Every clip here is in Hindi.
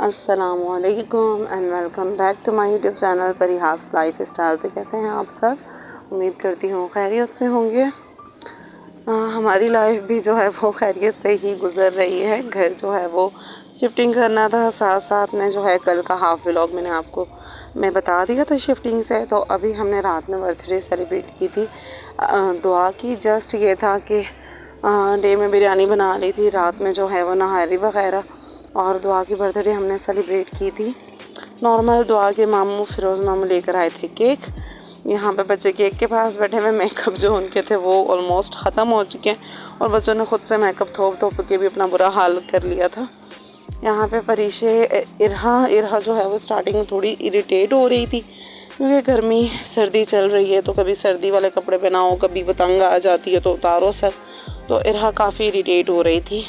अस्सलामुअलैकुम and welcome back to my YouTube channel Parihas lifestyle. तो कैसे हैं आप सब? उम्मीद करती हूँ खैरियत से होंगे। हमारी लाइफ भी जो है वो खैरियत से ही गुज़र रही है। घर जो है वो शिफ्टिंग करना था, साथ साथ में जो है कल का हाफ व्लॉग मैंने आपको बता दिया था शिफ्टिंग से। तो अभी हमने रात में बर्थडे सेलिब्रेट की थी, दुआ की। जस्ट ये था कि डे में बिरयानी बना ली थी, रात में जो है वो नहारी वगैरह और दुआ की बर्थडे हमने सेलिब्रेट की थी नॉर्मल। दुआ के मामू फिरोज़ मामू लेकर आए थे केक। यहाँ पे बच्चे केक के पास बैठे हुए, मेकअप जो उनके थे वो ऑलमोस्ट ख़त्म हो चुके हैं और बच्चों ने ख़ुद से मेकअप थोप के भी अपना बुरा हाल कर लिया था। यहाँ पे परीशे इरहा जो है वो स्टार्टिंग में थोड़ी इरिटेट हो रही थी क्योंकि गर्मी सर्दी चल रही है, तो कभी सर्दी वाले कपड़े पहनाओ, कभी पतंग आ जाती है तो उतारो सब। तो इरहा काफ़ी इरिटेट हो रही थी।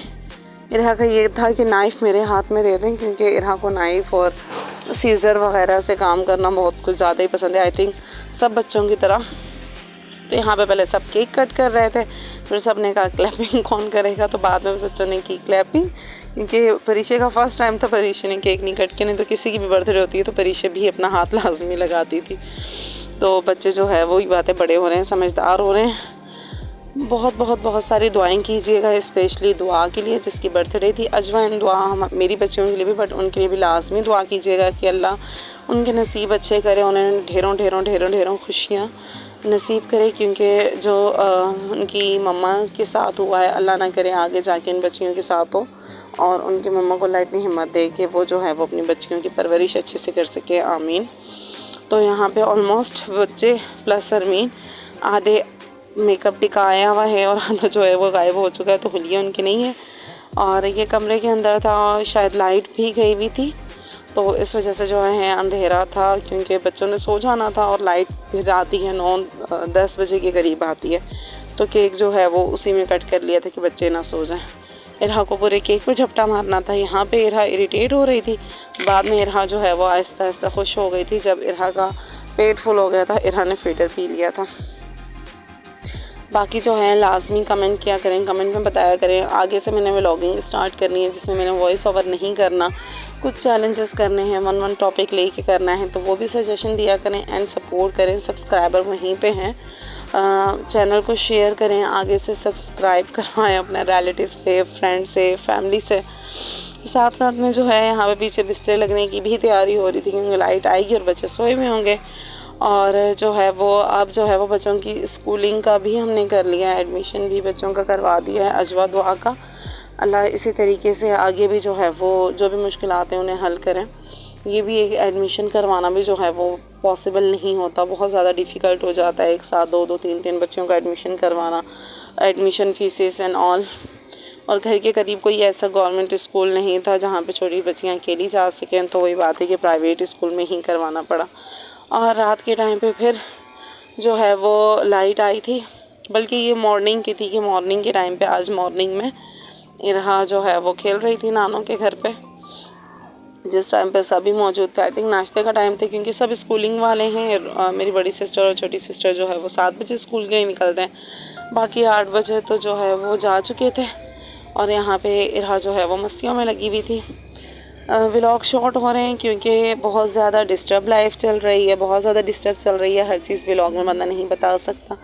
इरहा का ये था कि नाइफ़ मेरे हाथ में दे दें, क्योंकि इरहा को नाइफ़ और सीज़र वगैरह से काम करना बहुत कुछ ज़्यादा ही पसंद है, आई थिंक सब बच्चों की तरह। तो यहाँ पे पहले सब केक कट कर रहे थे, फिर सब ने कहा क्लैपिंग कौन करेगा, तो बाद में बच्चों ने की क्लैपिंग, क्योंकि परीशे का फर्स्ट टाइम था। परीशे ने केक नहीं कट किया, नहीं तो किसी की भी बर्थडे होती है तो परीशे भी अपना हाथ लाजमी लगाती थी। तो बच्चे जो है वही बातें बड़े हो रहे हैं, समझदार हो रहे हैं। बहुत सारी दुआएं कीजिएगा, स्पेशली दुआ के लिए जिसकी बर्थडे थी। अजवाइन दुआ हम मेरी बच्चियों के लिए भी, बट उनके लिए भी लाजमी दुआ कीजिएगा कि अल्लाह उनके नसीब अच्छे करे, उन्हें ढेरों खुशियाँ नसीब करे, क्योंकि जो उनकी मम्मा के साथ हुआ है अल्लाह ना करे आगे जाके इन बच्चियों के साथ हो, और उनकी मम्मा को अल्लाह इतनी हिम्मत दे कि वो जो है वो अपनी बच्चियों की परवरिश अच्छे से कर सके, आमीन। तो यहाँ पे ऑलमोस्ट बच्चे प्लस अरमीन आधे मेकअप टिकाया हुआ है और आधा जो है वो गायब हो चुका है, तो हुलिया उनकी नहीं है। और ये कमरे के अंदर था और शायद लाइट भी गई हुई थी, तो इस वजह से जो है अंधेरा था, क्योंकि बच्चों ने सो जाना था और लाइट फिर आती है 9-10 बजे के करीब आती है। तो केक जो है वो उसी में कट कर लिया था कि बच्चे ना सो जाएं। इरहा को पूरे केक पे झपटा मारना था। यहाँ पे इरहा इरिटेट हो रही थी, बाद में इरहा जो है वो आहिस्ता आहिस्ता खुश हो गई थी। जब इरहा का पेट फुल हो गया था, इरहा ने फीडर पी लिया था। बाकी जो है लाजमी कमेंट किया करें, कमेंट में बताया करें। आगे से मैंने व्लॉगिंग स्टार्ट करनी है जिसमें मैंने वॉइस ओवर नहीं करना, कुछ चैलेंजेस करने हैं, वन टॉपिक लेके करना है, तो वो भी सजेशन दिया करें एंड सपोर्ट करें। सब्सक्राइबर वहीं पे हैं, चैनल को शेयर करें, आगे से सब्सक्राइब करवाएं अपने रिलेटिव से, फ्रेंड से, फैमिली से। साथ साथ में जो है यहाँ पे पीछे बिस्तर लगने की भी तैयारी हो रही थी, क्योंकि लाइट आएगी और बच्चे सोए हुए होंगे। और जो है वो अब जो है वो बच्चों की स्कूलिंग का भी हमने कर लिया, एडमिशन भी बच्चों का करवा दिया है अजवा दुआ का। अल्लाह इसी तरीके से आगे भी जो है वो जो भी मुश्किलात हैं उन्हें हल करें। ये भी एक एडमिशन करवाना भी जो है वो पॉसिबल नहीं होता, बहुत ज़्यादा डिफ़िकल्ट हो जाता है एक साथ दो 3 बच्चों का एडमिशन करवाना, एडमिशन फीसेस एंड ऑल। और घर के करीब कोई ऐसा गवर्नमेंट स्कूल नहीं था जहाँ पे छोटी बच्चियाँ अकेली जा सकें, तो वही बात है कि प्राइवेट स्कूल में ही करवाना पड़ा। और रात के टाइम पे फिर जो है वो लाइट आई थी, बल्कि ये मॉर्निंग की थी कि मॉर्निंग के टाइम पे आज मॉर्निंग में इरहा जो है वो खेल रही थी नानों के घर पे, जिस टाइम पे सभी मौजूद थे। आई थिंक नाश्ते का टाइम थे, क्योंकि सब स्कूलिंग वाले हैं। मेरी बड़ी सिस्टर और छोटी सिस्टर जो है वो 7 बजे स्कूल के निकलते हैं, बाकी 8 बजे तो जो है वो जा चुके थे। और यहाँ पे इरहा जो है वो मस्तियों में लगी हुई थी। व्लॉग शॉर्ट हो रहे हैं क्योंकि बहुत ज़्यादा डिस्टर्ब लाइफ चल रही है, बहुत ज़्यादा डिस्टर्ब चल रही है। हर चीज़ व्लॉग में बंदा नहीं बता सकता,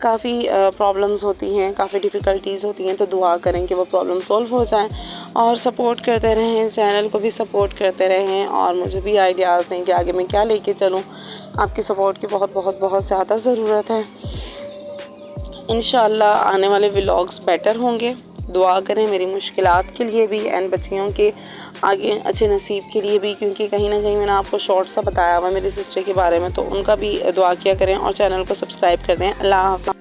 काफ़ी प्रॉब्लम्स होती हैं, काफ़ी डिफ़िकल्टीज़ होती हैं। तो दुआ करें कि वो प्रॉब्लम सॉल्व हो जाएं और सपोर्ट करते रहें, चैनल को भी सपोर्ट करते रहें और मुझे भी आइडियाज़ दें कि आगे मैं क्या लेके चलूँ। आपकी सपोर्ट की बहुत ज़्यादा ज़रूरत है। इंशाल्लाह आने वाले व्लॉग्स बेटर होंगे। दुआ करें मेरी मुश्किलात के लिए भी एंड बच्चियों के आगे अच्छे नसीब के लिए भी, क्योंकि कहीं ना कहीं मैंने आपको शॉर्ट सा बताया हुआ मेरी सिस्टर के बारे में, तो उनका भी दुआ किया करें और चैनल को सब्सक्राइब कर दें। अल्लाह हाफ़िज़।